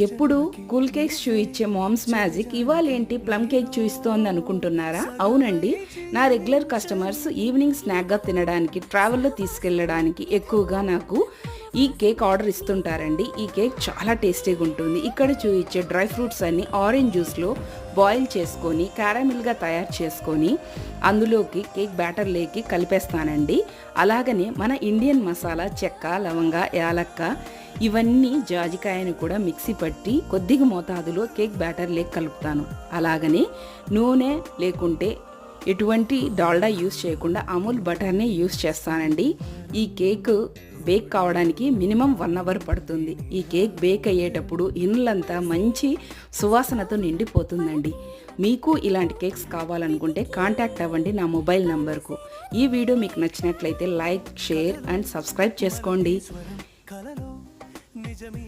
ఎప్పుడు cool cakes చూయించే Mom's Magic ఇవాళ ఏంటి ప్లమ్ కేక్ చూయిస్తోంది అనుకుంటున్నారా? అవునండి, నా రెగ్యులర్ కస్టమర్స్ ఈవినింగ్ స్నాక్గా తినడానికి, ట్రావెల్లో తీసుకెళ్ళడానికి ఎక్కువగా నాకు ఈ కేక్ ఆర్డర్ ఇస్తుంటారండి. ఈ కేక్ చాలా టేస్టీగా ఉంటుంది. ఇక్కడ చూయించే డ్రై ఫ్రూట్స్ అన్ని ఆరెంజ్ జ్యూస్లో బాయిల్ చేసుకొని క్యారమిల్గా తయారు చేసుకొని అందులోకి కేక్ బ్యాటర్ లేకి కలిపేస్తానండి. అలాగనే మన ఇండియన్ మసాలా చెక్క, లవంగ, యాలక్క ఇవన్నీ జాజికాయను కూడా మిక్సీ పట్టి కొద్దిగా మోతాదులో కేక్ బ్యాటర్ లేక్ కలుపుతాను. అలాగనే నూనె లేకుంటే ఎటువంటి డాల్డా యూస్ చేయకుండా అమూల్ బటర్ని యూస్ చేస్తానండి. ఈ కేక్ బేక్ కావడానికి మినిమం 1 అవర్ పడుతుంది. ఈ కేక్ బేక్ అయ్యేటప్పుడు ఇన్లంతా మంచి సువాసనతో నిండిపోతుందండి. మీకు ఇలాంటి కేక్స్ కావాలనుకుంటే కాంటాక్ట్ అవ్వండి నా మొబైల్ నంబర్కు. ఈ వీడియో మీకు నచ్చినట్లయితే లైక్, షేర్ అండ్ సబ్స్క్రైబ్ చేసుకోండి.